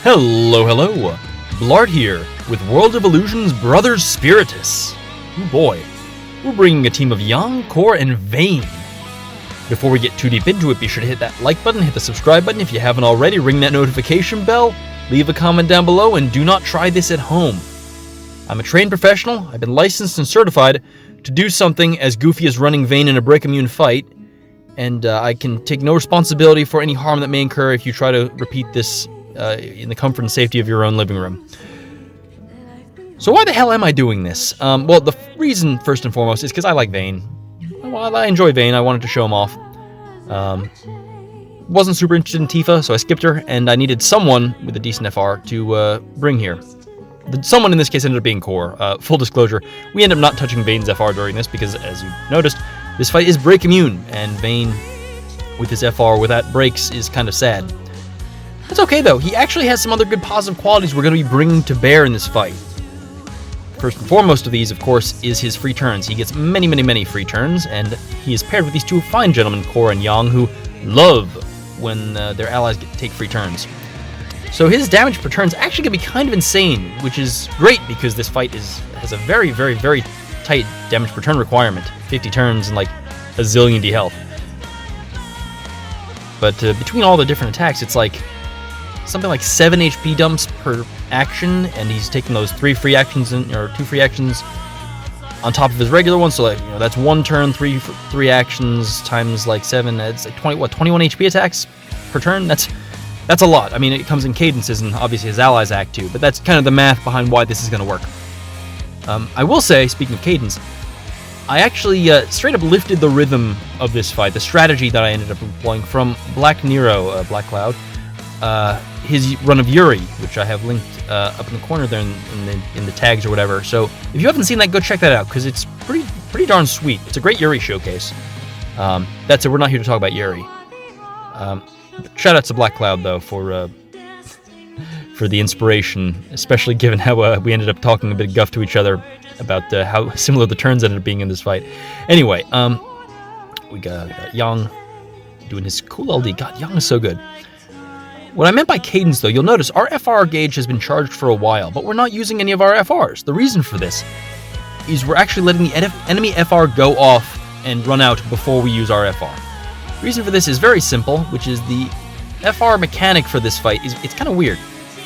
Hello, hello. Bl'Art here with World of Illusion's Brothers Spiritus. Oh boy, we're bringing a team of Yang, Core, and Vayne. Before we get too deep into it, be sure to hit that like button, hit the subscribe button if you haven't already, ring that notification bell, leave a comment down below, and do not try this at home. I'm a trained professional. I've been licensed and certified to do something as goofy as running Vayne in a break-immune fight, and I can take no responsibility for any harm that may incur if you try to repeat this in the comfort and safety of your own living room. So why the hell am I doing this? Well, the reason, first and foremost, is because I like Vayne. Well, I enjoy Vayne. I wanted to show him off. Wasn't super interested in Tifa, so I skipped her, and I needed someone with a decent FR to bring here. Someone in this case ended up being Core. Full disclosure, we ended up not touching Vayne's FR during this because, as you noticed, this fight is break immune, and Vayne, with his FR without breaks, is kind of sad. That's okay, though. He actually has some other good positive qualities we're going to be bringing to bear in this fight. First and foremost of these, of course, is his free turns. He gets many free turns, and he is paired with these two fine gentlemen, Core and Yang, who love when their allies take free turns. So his damage per turn is actually going to be kind of insane, which is great because this fight has a very tight damage per turn requirement. 50 turns and like a zillion D health. But between all the different attacks, it's like something like 7 HP dumps per action, and he's taking those 3 free actions or 2 free actions on top of his regular one. So like, that's 1 turn, 3 actions times like 7. It's like 21 HP attacks per turn. That's a lot. I mean, it comes in cadences, and obviously his allies act too. But that's kind of the math behind why this is going to work. I will say, speaking of cadence, I actually straight up lifted the rhythm of this fight, the strategy that I ended up employing from Black Nero, Black Cloud. His run of Yuri, which I have linked up in the corner there in the tags or whatever. So if you haven't seen that, go check that out, because it's pretty darn sweet. It's a great Yuri showcase. That's it. We're not here to talk about Yuri. Shout out to Black Cloud though for the inspiration, especially given how we ended up talking a bit guff to each other about how similar the turns ended up being in this fight. Anyway, we got Yang doing his cool LD. God, Yang is so good. What I meant by cadence, though, you'll notice our FR gauge has been charged for a while, but we're not using any of our FRs. The reason for this is we're actually letting the enemy FR go off and run out before we use our FR. The reason for this is very simple, which is the FR mechanic for this fight it's kind of weird.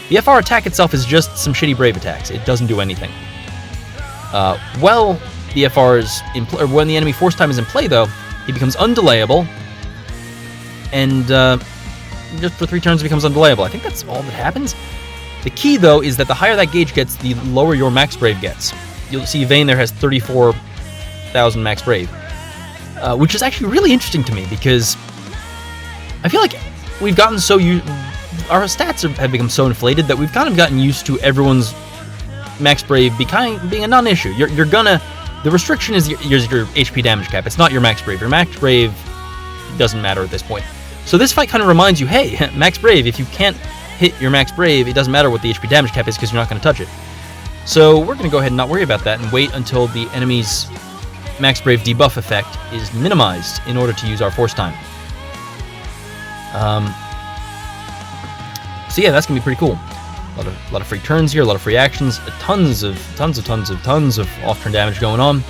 The FR attack itself is just some shitty Brave attacks. It doesn't do anything. The FR is when the enemy force time is in play, though, he becomes undelayable, and just for 3 turns it becomes undelayable. I think that's all that happens. The key, though, is that the higher that gauge gets, the lower your max Brave gets. You'll see Vayne there has 34,000 max Brave, which is actually really interesting to me, because I feel like we've gotten so our stats have become so inflated that we've kind of gotten used to everyone's max Brave being a non-issue. The restriction is your HP damage cap. It's not your max Brave. Your max Brave doesn't matter at this point. So this fight kind of reminds you, hey, max Brave, if you can't hit your max Brave, it doesn't matter what the HP damage cap is, because you're not going to touch it. So we're going to go ahead and not worry about that and wait until the enemy's max Brave debuff effect is minimized in order to use our force time. So yeah, that's going to be pretty cool. A lot of free turns here, a lot of free actions, tons of off-turn damage going on.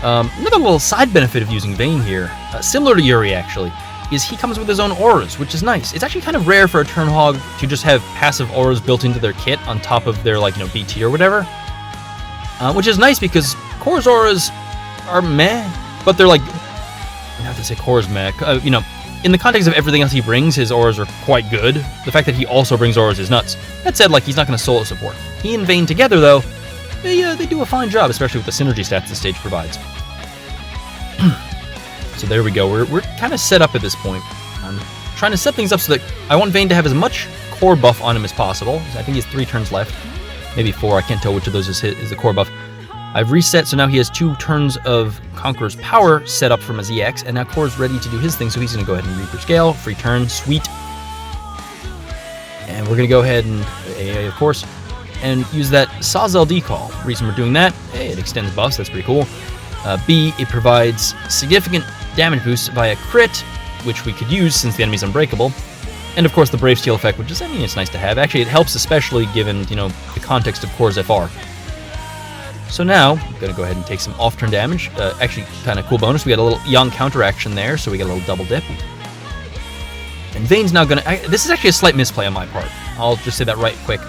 Another little side benefit of using Vayne here, similar to Yuri actually, is he comes with his own auras, which is nice. It's actually kind of rare for a turn hog to just have passive auras built into their kit on top of their BT or whatever, which is nice because Core's auras are meh, but they're like, I have to say Core's meh, in the context of everything else he brings, his auras are quite good. The fact that he also brings auras is nuts. That said, he's not going to solo support. He and Vayne together, though, they do a fine job, especially with the synergy stats the stage provides. So there we go. We're kind of set up at this point. I'm trying to set things up so that I want Vayne to have as much core buff on him as possible. I think he has 3 turns left, maybe 4. I can't tell which of those is the core buff. I've reset, so now he has 2 turns of Conqueror's Power set up from his EX, and now Core's ready to do his thing, so he's going to go ahead and Reaper Scale, free turn, sweet. And we're going to go ahead and, AA of course, and use that Saz LD call. The reason we're doing that, A, it extends buffs, that's pretty cool. B, it provides significant damage boosts via crit, which we could use since the enemy's unbreakable. And of course the Brave Steel effect, which is, I mean, it's nice to have. Actually, it helps especially given, you know, the context of Core's FR. So now, I'm going to go ahead and take some off-turn damage. Actually, kind of cool bonus. We got a little Young counteraction there, so we got a little double dip. And Vane's now going to... This is actually a slight misplay on my part. I'll just say that right quick.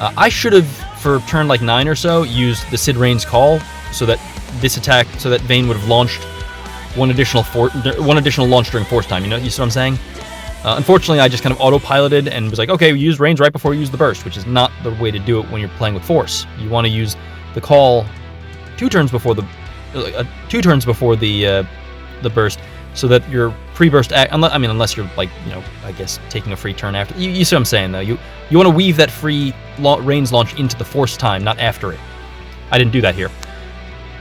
I should have, for turn like 9 or so, used the Sid Rain's Call so that this attack, so that Vane would have launched one additional launch during force time. You see what I'm saying? Unfortunately, I just kind of autopiloted and was like, okay, we use Rains right before we use the burst, which is not the way to do it when you're playing with force. You want to use the call 2 turns before the the burst, so that your pre-burst unless you're like, you know, I guess taking a free turn after. You see what I'm saying though? You want to weave that free Rains launch into the force time, not after it. I didn't do that here.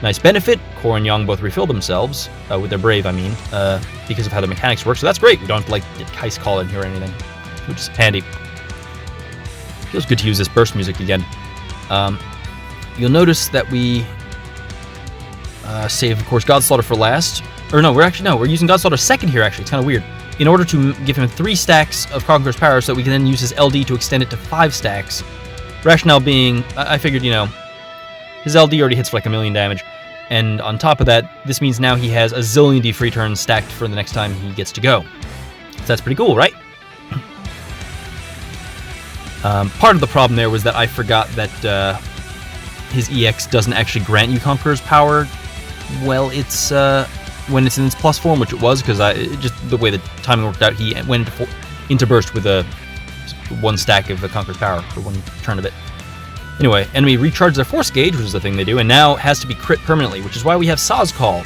Nice benefit. Core and Young both refill themselves with their Brave, I mean, because of how the mechanics work. So that's great. We don't have to like get Kai's Call in here or anything, which is handy. Feels good to use this burst music again. You'll notice that we save, of course, Godslaughter for last. Or no, we're using Godslaughter second here, actually. It's kind of weird. In order to give him 3 stacks of Conqueror's Power so that we can then use his LD to extend it to 5 stacks. Rationale being, I figured, you know, his LD already hits for like 1,000,000 damage. And on top of that, this means now he has a zillion D free turns stacked for the next time he gets to go. So that's pretty cool, right? Part of the problem there was that I forgot that his EX doesn't actually grant you Conqueror's Power. Well, it's when it's in its plus form, which it was, because just the way the timing worked out, he went into burst with a 1 stack of the Conqueror's Power for 1 turn of it. Anyway, enemy recharge their force gauge, which is the thing they do, and now has to be crit permanently, which is why we have Saw's Call.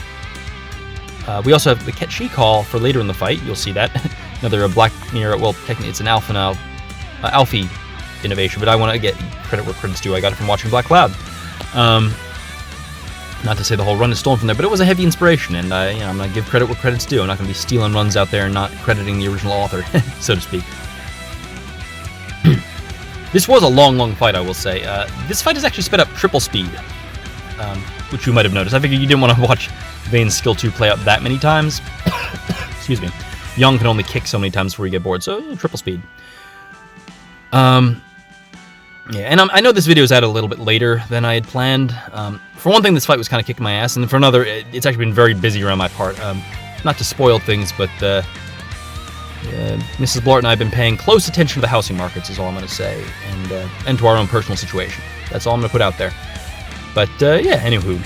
We also have the Ketchi Call for later in the fight. You'll see that. Another Black Mirror. Well, technically it's an Alpha now, Alfie innovation, but I want to get credit where credit's due. I got it from watching Black Cloud. Not to say the whole run is stolen from there, but it was a heavy inspiration, and I'm going to give credit where credit's due. I'm not going to be stealing runs out there and not crediting the original author, so to speak. This was a long fight, I will say. This fight is actually sped up triple speed, which you might have noticed. I figured you didn't want to watch Vane's skill 2 play out that many times. Excuse me. Young can only kick so many times before you get bored, so triple speed. Yeah, and I know this video is out a little bit later than I had planned. For one thing, this fight was kind of kicking my ass, and for another, it's actually been very busy around my part. Not to spoil things, but Mrs. Bl'Art and I have been paying close attention to the housing markets, is all I'm going to say, and to our own personal situation. That's all I'm going to put out there. But, yeah, anywho.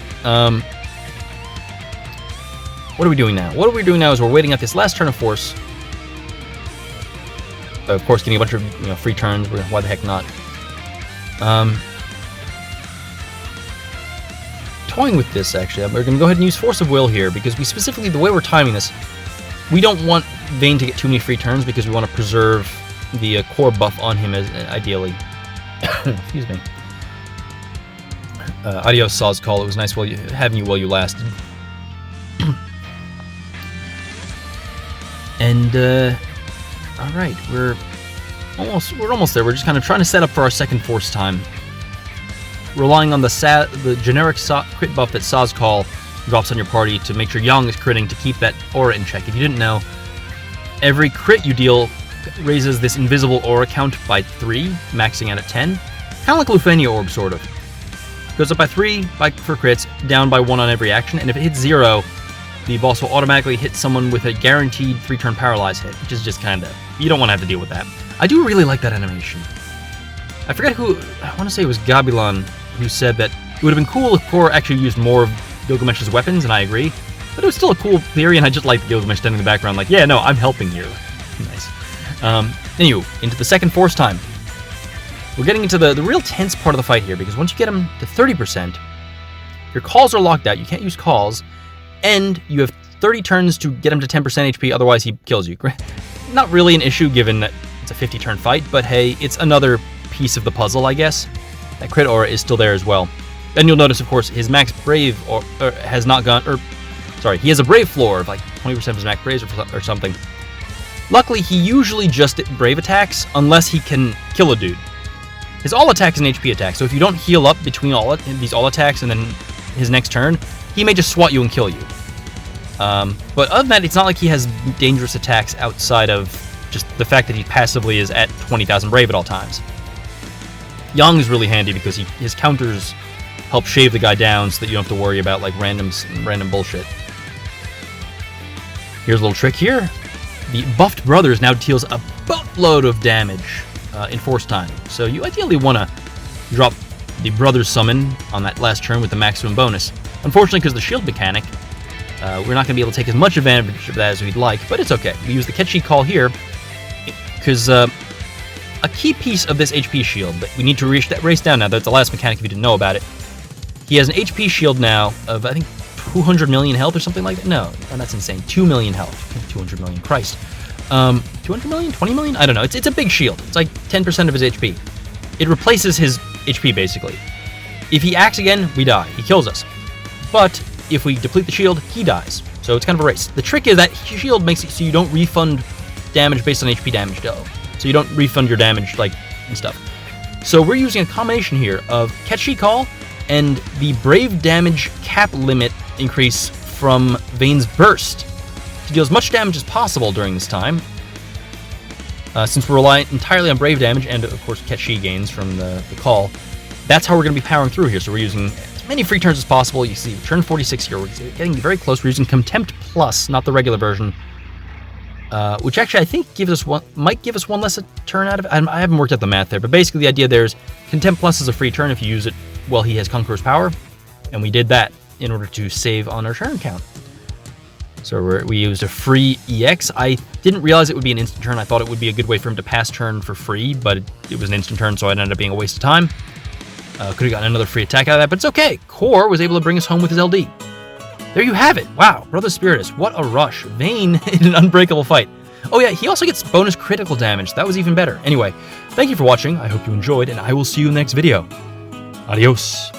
What are we doing now? What we're doing now is we're waiting at this last turn of force. Of course, getting a bunch of free turns. Why the heck not? Toying with this, actually. We're going to go ahead and use Force of Will here, because we specifically, the way we're timing this, we don't want Vane to get too many free turns, because we want to preserve the core buff on him, ideally. Excuse me. Adios, Saw's Call. It was nice having you while you lasted. And, alright, we're almost there. We're just kind of trying to set up for our second force time. Relying on the generic crit buff that Saw's Call drops on your party to make sure Young is critting to keep that aura in check. If you didn't know, every crit you deal raises this invisible aura count by 3, maxing out at 10. Kind of like Lufenia Orb, sort of. Goes up by 3 for crits, down by 1 on every action, and if it hits 0, the boss will automatically hit someone with a guaranteed 3-turn paralyze hit, which is just kind of... You don't want to have to deal with that. I do really like that animation. I forget who... I want to say it was Gabilan who said that it would have been cool if Core actually used more of Gilgamesh's weapons, and I agree. But it was still a cool theory, and I just liked Gilgamesh standing in the background like, yeah, no, I'm helping you. Nice. Anywho, into the second force time. We're getting into the real tense part of the fight here, because once you get him to 30%, your calls are locked out, you can't use calls, and you have 30 turns to get him to 10% HP, otherwise he kills you. Not really an issue given that it's a 50-turn fight, but hey, it's another piece of the puzzle, I guess. That crit aura is still there as well. Then you'll notice, of course, his max brave has not gone, he has a brave floor of like 20% of his max brave or something. Luckily, he usually just brave attacks unless he can kill a dude. His all attack is an HP attack, so if you don't heal up between these all attacks and then his next turn, he may just swat you and kill you. But other than that, it's not like he has dangerous attacks outside of just the fact that he passively is at 20,000 Brave at all times. Yang is really handy because his counters help shave the guy down so that you don't have to worry about like random bullshit. Here's a little trick here. The buffed brothers now deals a buttload of damage in force time. So you ideally want to drop the brothers summon on that last turn with the maximum bonus. Unfortunately, because of the shield mechanic, we're not going to be able to take as much advantage of that as we'd like, but it's okay. We use the Ketchi call here because a key piece of this HP shield that we need to race down now, that's the last mechanic if you didn't know about it. He has an HP shield now of, I think, 200 million health or something like that. No, that's insane. 2 million health. 200 million, Christ. 200 million? 20 million? I don't know. It's a big shield. It's like 10% of his HP. It replaces his HP, basically. If he acts again, we die. He kills us. But if we deplete the shield, he dies. So it's kind of a race. The trick is that shield makes it so you don't refund damage based on HP damage, though. So you don't refund your damage, like, and stuff. So we're using a combination here of Ketchi Call and the Brave damage cap limit increase from Vayne's Burst to deal as much damage as possible during this time. Since we're relying entirely on Brave damage and, of course, Ketchi gains from the call, that's how we're going to be powering through here. So we're using as many free turns as possible. You see, turn 46 here. We're getting very close. We're using Contempt Plus, not the regular version, which actually I think might give us one less a turn out of it. I haven't worked out the math there, but basically the idea there is Contempt Plus is a free turn if you use it while he has Conqueror's Power, and we did that in order to save on our turn count. So we used a free EX. I didn't realize it would be an instant turn. I thought it would be a good way for him to pass turn for free, but it was an instant turn, so it ended up being a waste of time. Could have gotten another free attack out of that, but it's okay. Core was able to bring us home with his LD. There you have it. Wow, Brother Spiritus, what a rush. Vayne in an unbreakable fight. Oh yeah, he also gets bonus critical damage. That was even better. Anyway, thank you for watching. I hope you enjoyed, and I will see you in the next video. Adios.